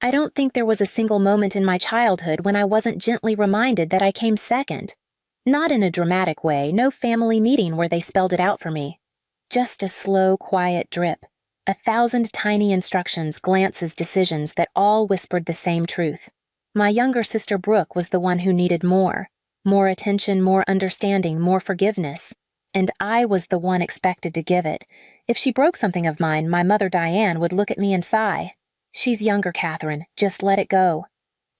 I don't think there was a single moment in my childhood when I wasn't gently reminded that I came second. Not in a dramatic way, no family meeting where they spelled it out for me. Just a slow, quiet drip. 1,000 tiny instructions, glances, decisions that all whispered the same truth. My younger sister Brooke was the one who needed more. More attention, more understanding, more forgiveness. And I was the one expected to give it. If she broke something of mine, my mother Diane would look at me and sigh. "She's younger, Catherine. Just let it go."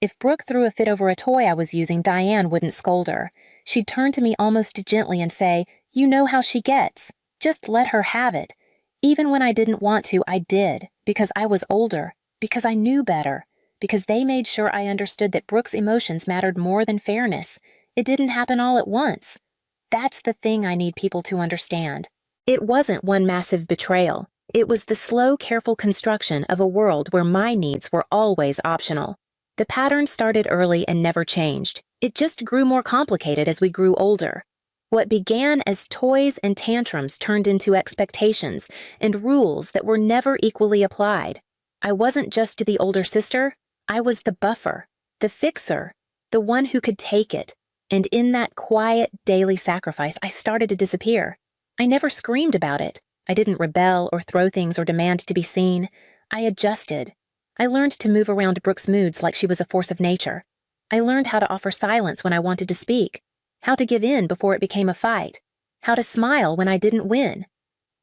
If Brooke threw a fit over a toy I was using, Diane wouldn't scold her. She'd turn to me almost gently and say, "You know how she gets. Just let her have it." Even when I didn't want to, I did, because I was older, because I knew better, because they made sure I understood that Brooke's emotions mattered more than fairness. It didn't happen all at once. That's the thing I need people to understand. It wasn't one massive betrayal. It was the slow, careful construction of a world where my needs were always optional. The pattern started early and never changed. It just grew more complicated as we grew older. What began as toys and tantrums turned into expectations and rules that were never equally applied. I wasn't just the older sister, I was the buffer, the fixer, the one who could take it. And in that quiet, daily sacrifice, I started to disappear. I never screamed about it. I didn't rebel or throw things or demand to be seen. I adjusted. I learned to move around Brooke's moods like she was a force of nature. I learned how to offer silence when I wanted to speak, how to give in before it became a fight, how to smile when I didn't win.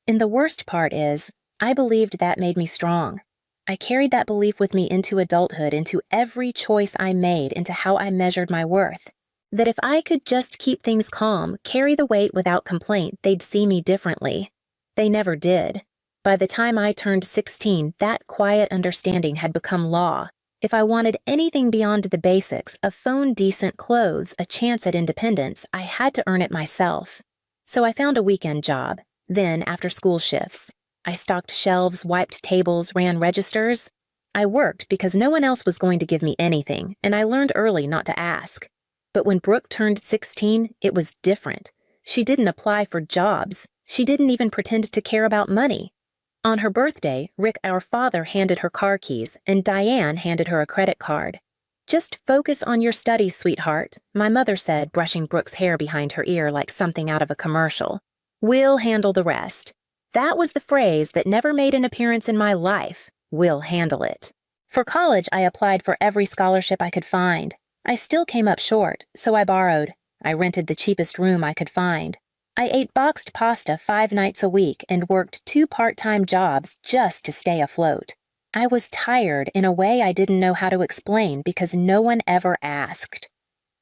And the worst part is, I believed that made me strong. I carried that belief with me into adulthood, into every choice I made, into how I measured my worth. That if I could just keep things calm, carry the weight without complaint, they'd see me differently. They never did. By the time I turned 16, that quiet understanding had become law. If I wanted anything beyond the basics, a phone, decent clothes, a chance at independence, I had to earn it myself. So I found a weekend job, then after school shifts. I stocked shelves, wiped tables, ran registers. I worked because no one else was going to give me anything, and I learned early not to ask. But when Brooke turned 16, it was different. She didn't apply for jobs. She didn't even pretend to care about money. On her birthday, Rick, our father, handed her car keys, and Diane handed her a credit card. "Just focus on your studies, sweetheart," my mother said, brushing Brooke's hair behind her ear like something out of a commercial. "We'll handle the rest." That was the phrase that never made an appearance in my life. We'll handle it. For college, I applied for every scholarship I could find. I still came up short, so I borrowed. I rented the cheapest room I could find. I ate boxed pasta 5 nights a week and worked 2 part-time jobs just to stay afloat. I was tired in a way I didn't know how to explain because no one ever asked.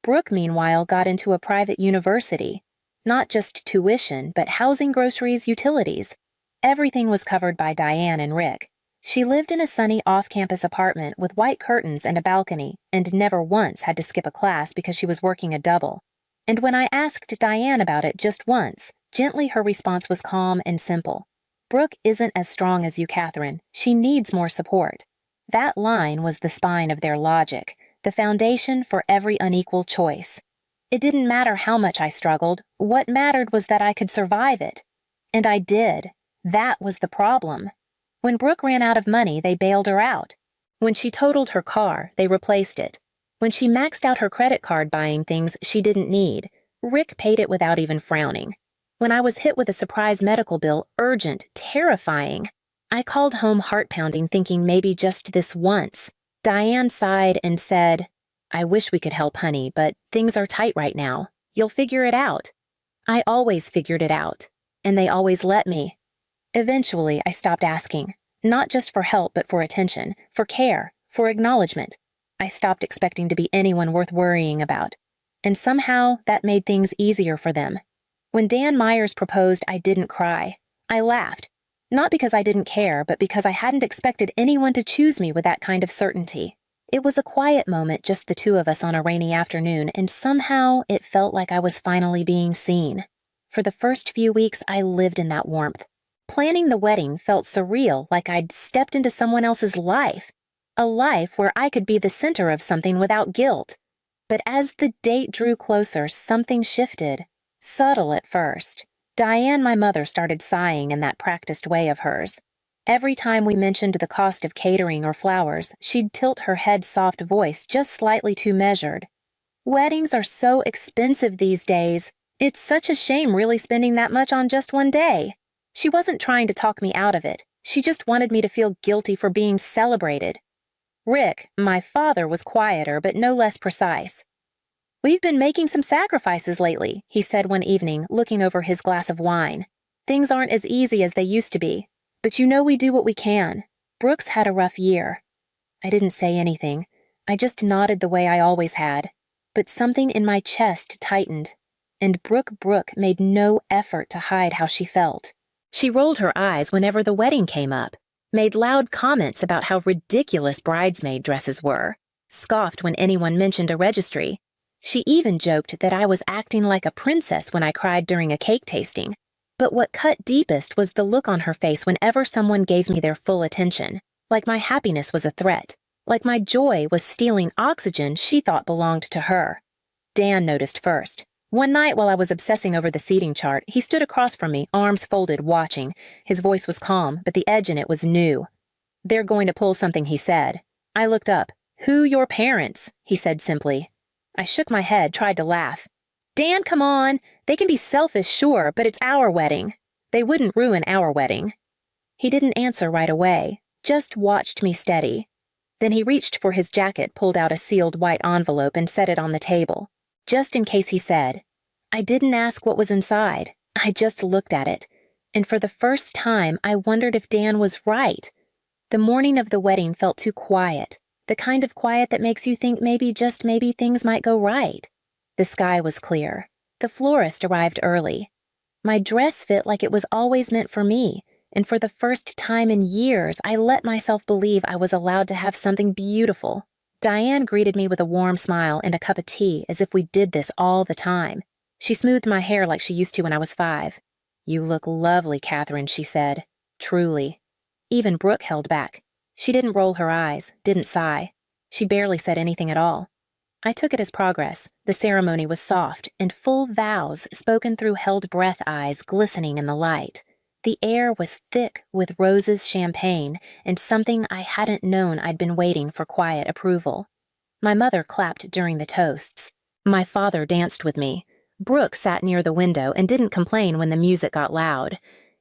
Brooke, meanwhile, got into a private university. Not just tuition, but housing, groceries, utilities. Everything was covered by Diane and Rick. She lived in a sunny off-campus apartment with white curtains and a balcony, and never once had to skip a class because she was working a double. And when I asked Diane about it just once, gently her response was calm and simple. "Brooke isn't as strong as you, Catherine. She needs more support." That line was the spine of their logic, the foundation for every unequal choice. It didn't matter how much I struggled. What mattered was that I could survive it. And I did. That was the problem. When Brooke ran out of money, they bailed her out. When she totaled her car, they replaced it. When she maxed out her credit card buying things she didn't need, Rick paid it without even frowning. When I was hit with a surprise medical bill, urgent, terrifying, I called home heart-pounding, thinking maybe just this once. Diane sighed and said, "I wish we could help, honey, but things are tight right now. You'll figure it out." I always figured it out, and they always let me. Eventually, I stopped asking, not just for help but for attention, for care, for acknowledgement. I stopped expecting to be anyone worth worrying about. And somehow, that made things easier for them. When Dan Myers proposed, I didn't cry. I laughed. Not because I didn't care, but because I hadn't expected anyone to choose me with that kind of certainty. It was a quiet moment, just the two of us on a rainy afternoon, and somehow it felt like I was finally being seen. For the first few weeks, I lived in that warmth. Planning the wedding felt surreal, like I'd stepped into someone else's life. A life where I could be the center of something without guilt. But as the date drew closer, something shifted. Subtle at first. Diane, my mother, started sighing in that practiced way of hers. Every time we mentioned the cost of catering or flowers, she'd tilt her head soft voice just slightly too measured. Weddings are so expensive these days. It's such a shame really spending that much on just one day. She wasn't trying to talk me out of it. She just wanted me to feel guilty for being celebrated. Rick, my father, was quieter but no less precise. "We've been making some sacrifices lately," he said one evening, looking over his glass of wine. "Things aren't as easy as they used to be, but you know we do what we can. Brooks had a rough year." I didn't say anything. I just nodded the way I always had. But something in my chest tightened, and Brooke made no effort to hide how she felt. She rolled her eyes whenever the wedding came up, made loud comments about how ridiculous bridesmaid dresses were, scoffed when anyone mentioned a registry. She even joked that I was acting like a princess when I cried during a cake tasting. But what cut deepest was the look on her face whenever someone gave me their full attention, like my happiness was a threat, like my joy was stealing oxygen she thought belonged to her. Dan noticed first. One night while I was obsessing over the seating chart, he stood across from me, arms folded, watching. His voice was calm, but the edge in it was new. "They're going to pull something," he said. I looked up. "Who your parents?" he said simply. I shook my head, tried to laugh. "Dan, come on. They can be selfish, sure, but it's our wedding. They wouldn't ruin our wedding." He didn't answer right away, just watched me steady. Then he reached for his jacket, pulled out a sealed white envelope, and set it on the table. Just in case, he said. I didn't ask what was inside. I just looked at it. And for the first time, I wondered if Dan was right. The morning of the wedding felt too quiet, the kind of quiet that makes you think maybe, just maybe, things might go right. The sky was clear. The florist arrived early. My dress fit like it was always meant for me, and for the first time in years, I let myself believe I was allowed to have something beautiful. Diane greeted me with a warm smile and a cup of tea, as if we did this all the time. She smoothed my hair like she used to when I was 5. "You look lovely, Catherine," she said. "Truly." Even Brooke held back. She didn't roll her eyes, didn't sigh. She barely said anything at all. I took it as progress. The ceremony was soft, and full vows spoken through held breath eyes glistening in the light. The air was thick with roses, champagne, and something I hadn't known I'd been waiting for quiet approval. My mother clapped during the toasts. My father danced with me. Brooke sat near the window and didn't complain when the music got loud.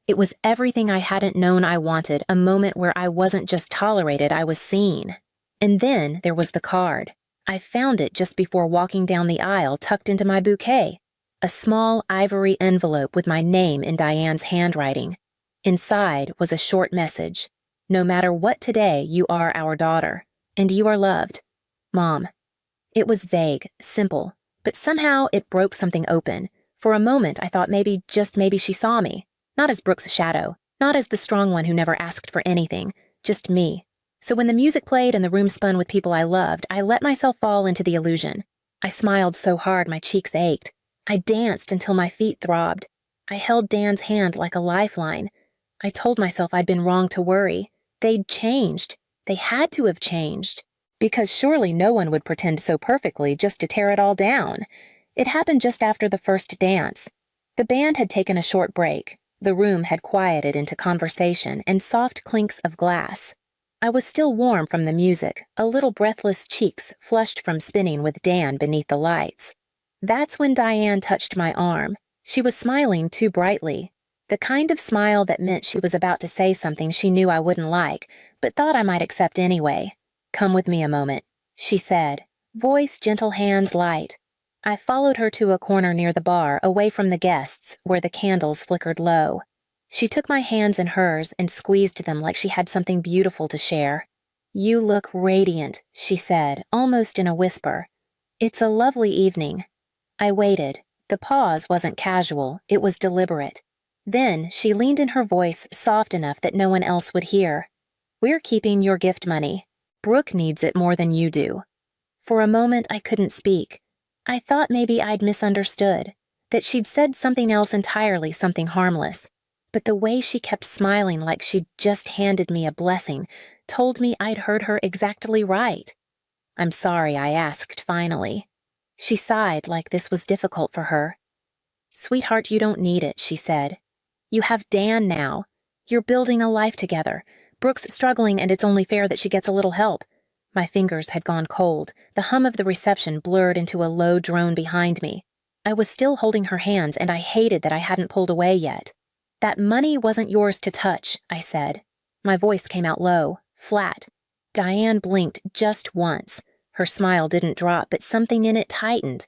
It was everything I hadn't known I wanted, a moment where I wasn't just tolerated, I was seen. And then there was the card. I found it just before walking down the aisle, tucked into my bouquet. A small ivory envelope with my name in Diane's handwriting. Inside was a short message. "No matter what today, you are our daughter, and you are loved. Mom." It was vague, simple, but somehow it broke something open. For a moment, I thought maybe, just maybe, she saw me. Not as Brooke's shadow, not as the strong one who never asked for anything, just me. So when the music played and the room spun with people I loved, I let myself fall into the illusion. I smiled so hard my cheeks ached. I danced until my feet throbbed. I held Dan's hand like a lifeline. I told myself I'd been wrong to worry. They'd changed. They had to have changed. Because surely no one would pretend so perfectly just to tear it all down. It happened just after the first dance. The band had taken a short break. The room had quieted into conversation and soft clinks of glass. I was still warm from the music, a little breathless cheeks flushed from spinning with Dan beneath the lights. That's when Diane touched my arm. She was smiling too brightly. The kind of smile that meant she was about to say something she knew I wouldn't like, but thought I might accept anyway. "Come with me a moment," she said, voice gentle, hands light. I followed her to a corner near the bar, away from the guests, where the candles flickered low. She took my hands in hers and squeezed them like she had something beautiful to share. "You look radiant," she said, almost in a whisper. "It's a lovely evening." I waited. The pause wasn't casual, it was deliberate. Then she leaned in, her voice soft enough that no one else would hear. "We're keeping your gift money. Brooke needs it more than you do." For a moment I couldn't speak. I thought maybe I'd misunderstood, that she'd said something else entirely, something harmless. But the way she kept smiling like she'd just handed me a blessing told me I'd heard her exactly right. "I'm sorry," I asked finally. She sighed like this was difficult for her. "Sweetheart, you don't need it," she said. "You have Dan now. You're building a life together. Brooke's struggling and it's only fair that she gets a little help. My fingers had gone cold. The hum of the reception blurred into a low drone behind me. I was still holding her hands and I hated that I hadn't pulled away yet. That money wasn't yours to touch, I said. My voice came out low, flat. Diane blinked just once. Her smile didn't drop, but something in it tightened.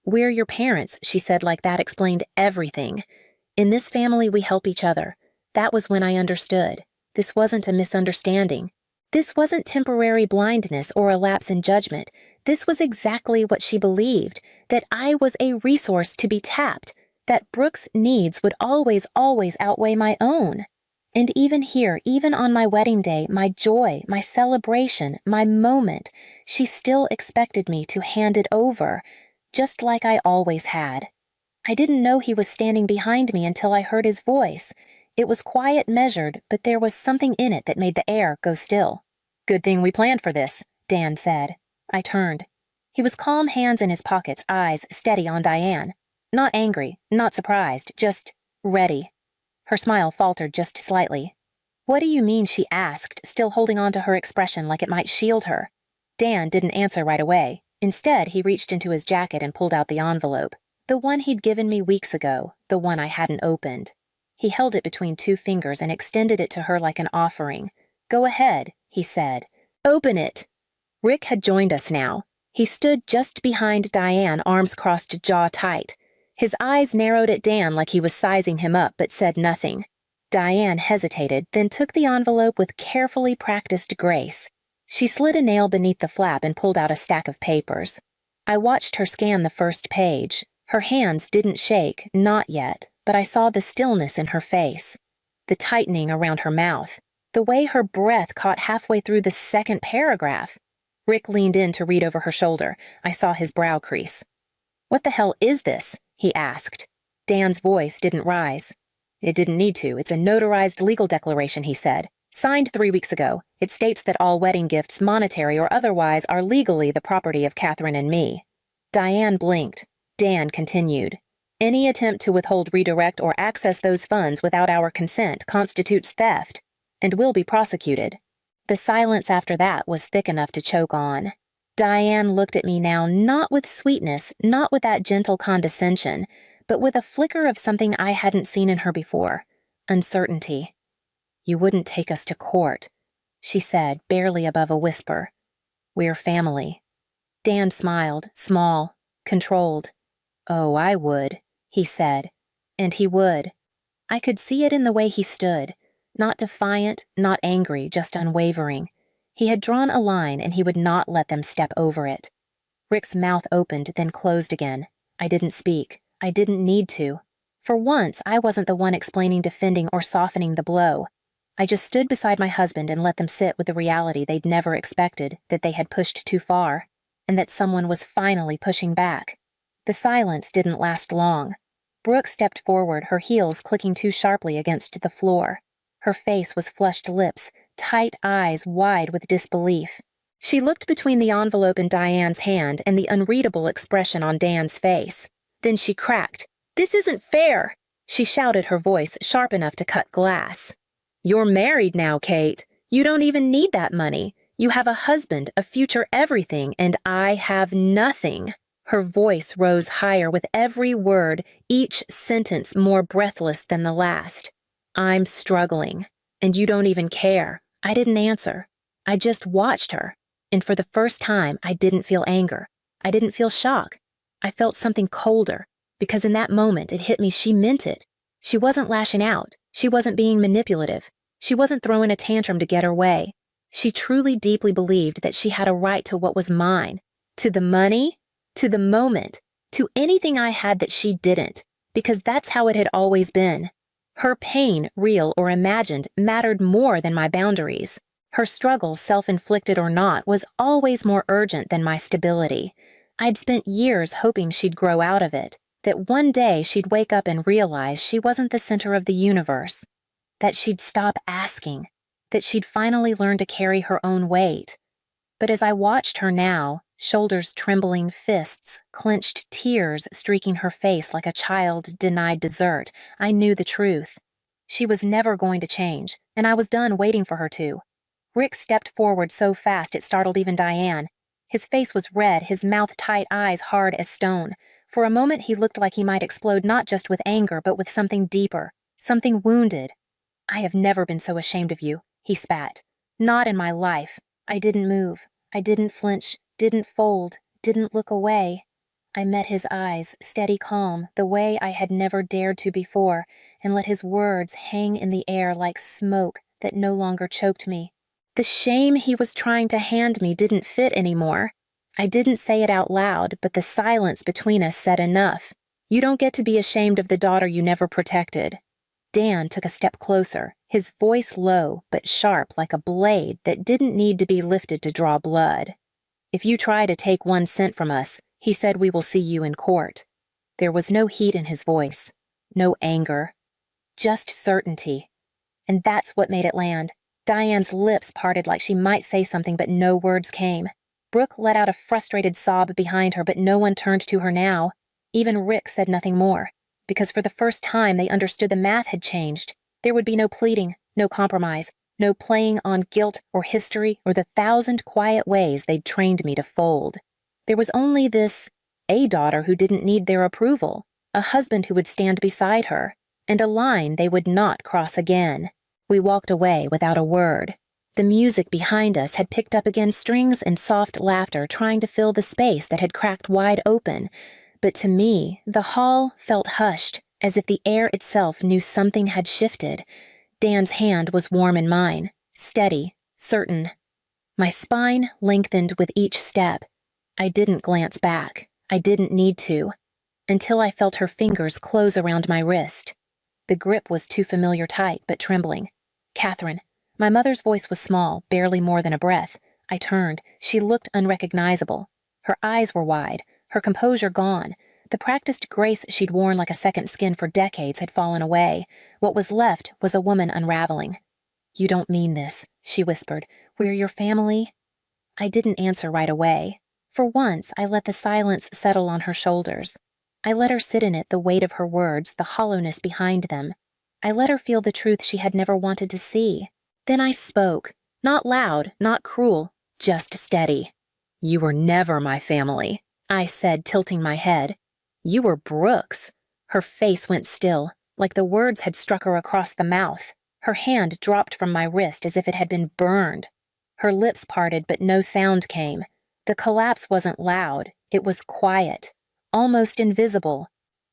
We're your parents, she said like that explained everything. In this family, we help each other. That was when I understood. This wasn't a misunderstanding. This wasn't temporary blindness or a lapse in judgment. This was exactly what she believed, that I was a resource to be tapped, that Brooke's needs would always outweigh my own. And even here, even on my wedding day, my joy, my celebration, my moment, she still expected me to hand it over, just like I always had. I didn't know he was standing behind me until I heard his voice. It was quiet, measured, but there was something in it that made the air go still. Good thing we planned for this, Dan said. I turned. He was calm, hands in his pockets, eyes steady on Diane. Not angry, not surprised, just ready. Her smile faltered just slightly. What do you mean, she asked, still holding on to her expression like it might shield her. Dan didn't answer right away. Instead, he reached into his jacket and pulled out the envelope. The one he'd given me weeks ago, the one I hadn't opened. He held it between two fingers and extended it to her like an offering. Go ahead, he said. Open it. Rick had joined us now. He stood just behind Diane, arms crossed, jaw tight. His eyes narrowed at Dan like he was sizing him up, but said nothing. Diane hesitated, then took the envelope with carefully practiced grace. She slid a nail beneath the flap and pulled out a stack of papers. I watched her scan the first page. Her hands didn't shake, not yet, but I saw the stillness in her face, the tightening around her mouth, the way her breath caught halfway through the second paragraph. Rick leaned in to read over her shoulder. I saw his brow crease. What the hell is this? He asked. Dan's voice didn't rise. It didn't need to. It's a notarized legal declaration, he said. Signed 3 weeks ago. It states that all wedding gifts, monetary or otherwise, are legally the property of Catherine and me. Diane blinked. Dan continued. Any attempt to withhold, redirect, or access those funds without our consent constitutes theft and will be prosecuted. The silence after that was thick enough to choke on. Diane looked at me now, not with sweetness, not with that gentle condescension, but with a flicker of something I hadn't seen in her before. Uncertainty. You wouldn't take us to court, she said, barely above a whisper. We're family. Dan smiled, small, controlled. Oh, I would, he said. And he would. I could see it in the way he stood. Not defiant, not angry, just unwavering. He had drawn a line and he would not let them step over it. Rick's mouth opened, then closed again. I didn't speak. I didn't need to. For once, I wasn't the one explaining, defending, or softening the blow. I just stood beside my husband and let them sit with the reality they'd never expected, that they had pushed too far, and that someone was finally pushing back. The silence didn't last long. Brooke stepped forward, her heels clicking too sharply against the floor. Her face was flushed lips, tight eyes wide with disbelief. She looked between the envelope in Diane's hand and the unreadable expression on Dan's face. Then she cracked. This isn't fair! She shouted, her voice sharp enough to cut glass. You're married now, Kate. You don't even need that money. You have a husband, a future everything, and I have nothing. Her voice rose higher with every word, each sentence more breathless than the last. I'm struggling, and you don't even care. I didn't answer. I just watched her, and for the first time, I didn't feel anger. I didn't feel shock. I felt something colder, because in that moment it hit me she meant it. She wasn't lashing out. She wasn't being manipulative. She wasn't throwing a tantrum to get her way. She truly deeply believed that she had a right to what was mine, to the money, to the moment, to anything I had that she didn't, because that's how it had always been. Her pain, real or imagined, mattered more than my boundaries. Her struggle, self-inflicted or not, was always more urgent than my stability. I'd spent years hoping she'd grow out of it, that one day she'd wake up and realize she wasn't the center of the universe, that she'd stop asking, that she'd finally learn to carry her own weight. But as I watched her now, shoulders trembling, fists, clenched, tears streaking her face like a child denied dessert, I knew the truth. She was never going to change, and I was done waiting for her to. Rick stepped forward so fast it startled even Diane. His face was red, his mouth-tight eyes hard as stone. For a moment he looked like he might explode not just with anger but with something deeper, something wounded. "I have never been so ashamed of you," he spat. "Not in my life. I didn't move. I didn't flinch, didn't fold, didn't look away." I met his eyes, steady calm, the way I had never dared to before, and let his words hang in the air like smoke that no longer choked me. The shame he was trying to hand me didn't fit anymore. I didn't say it out loud, but the silence between us said enough. You don't get to be ashamed of the daughter you never protected. Dan took a step closer, his voice low but sharp like a blade that didn't need to be lifted to draw blood. "If you try to take 1 cent from us," he said, "we will see you in court." There was no heat in his voice, no anger, just certainty. And that's what made it land. Diane's lips parted like she might say something, but no words came. Brooke let out a frustrated sob behind her, but no one turned to her now. Even Rick said nothing more, because for the first time they understood the math had changed. There would be no pleading, no compromise, no playing on guilt or history or the 1,000 quiet ways they'd trained me to fold. There was only a daughter who didn't need their approval, a husband who would stand beside her, and a line they would not cross again. We walked away without a word. The music behind us had picked up again, strings and soft laughter trying to fill the space that had cracked wide open. But to me, the hall felt hushed, as if the air itself knew something had shifted. Dan's hand was warm in mine, steady, certain. My spine lengthened with each step. I didn't glance back. I didn't need to, until I felt her fingers close around my wrist. The grip was too familiar, tight, but trembling. "Catherine." My mother's voice was small, barely more than a breath. I turned. She looked unrecognizable. Her eyes were wide, her composure gone. The practiced grace she'd worn like a second skin for decades had fallen away. What was left was a woman unraveling. "You don't mean this," she whispered. "We're your family?" I didn't answer right away. For once, I let the silence settle on her shoulders. I let her sit in it, the weight of her words, the hollowness behind them. I let her feel the truth she had never wanted to see. Then I spoke, not loud, not cruel, just steady. "You were never my family," I said, tilting my head. "You were Brooke's." Her face went still, like the words had struck her across the mouth. Her hand dropped from my wrist as if it had been burned. Her lips parted, but no sound came. The collapse wasn't loud, it was quiet, almost invisible.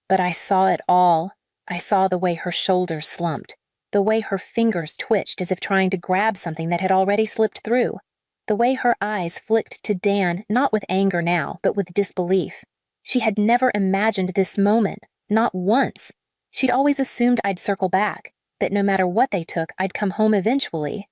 But I saw it all. I saw the way her shoulders slumped, the way her fingers twitched as if trying to grab something that had already slipped through, the way her eyes flicked to Dan, not with anger now, but with disbelief. She had never imagined this moment, not once. She'd always assumed I'd circle back, that no matter what they took, I'd come home eventually.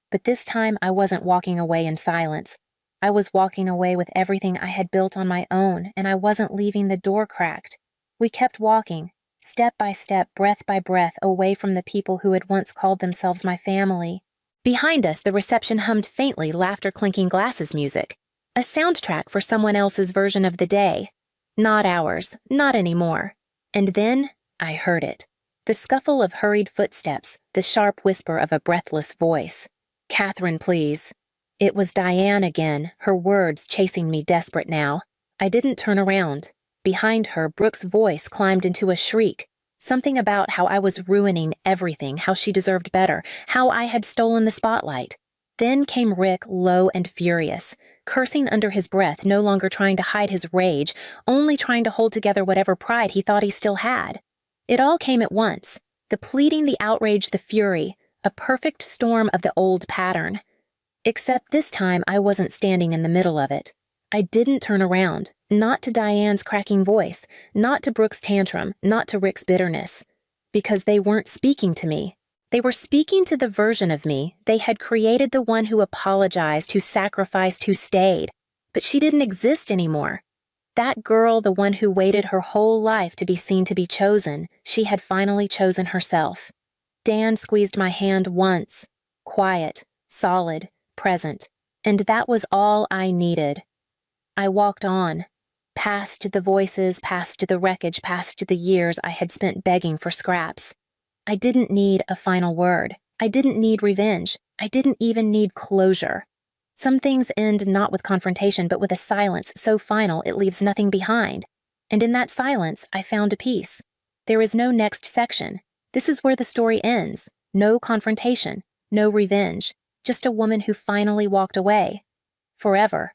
But this time I wasn't walking away in silence. I was walking away with everything I had built on my own, and I wasn't leaving the door cracked. We kept walking, step by step, breath by breath, away from the people who had once called themselves my family. Behind us, the reception hummed faintly laughter-clinking glasses music, a soundtrack for someone else's version of the day. Not ours, not anymore. And then I heard it. The scuffle of hurried footsteps, the sharp whisper of a breathless voice. "Catherine, please." It was Diane again, her words chasing me, desperate now. I didn't turn around. Behind her, Brooke's voice climbed into a shriek. Something about how I was ruining everything, how she deserved better, how I had stolen the spotlight. Then came Rick, low and furious, cursing under his breath, no longer trying to hide his rage, only trying to hold together whatever pride he thought he still had. It all came at once. The pleading, the outrage, the fury, a perfect storm of the old pattern. Except this time I wasn't standing in the middle of it. I didn't turn around, not to Diane's cracking voice, not to Brooke's tantrum, not to Rick's bitterness, because they weren't speaking to me. They were speaking to the version of me they had created, the one who apologized, who sacrificed, who stayed. But she didn't exist anymore. That girl, the one who waited her whole life to be seen, to be chosen, she had finally chosen herself. Dan squeezed my hand once, quiet, solid, present, and that was all I needed. I walked on, past the voices, past the wreckage, past the years I had spent begging for scraps. I didn't need a final word. I didn't need revenge. I didn't even need closure. Some things end not with confrontation, but with a silence so final it leaves nothing behind. And in that silence, I found a peace. There is no next section. This is where the story ends. No confrontation, no revenge, just a woman who finally walked away. Forever.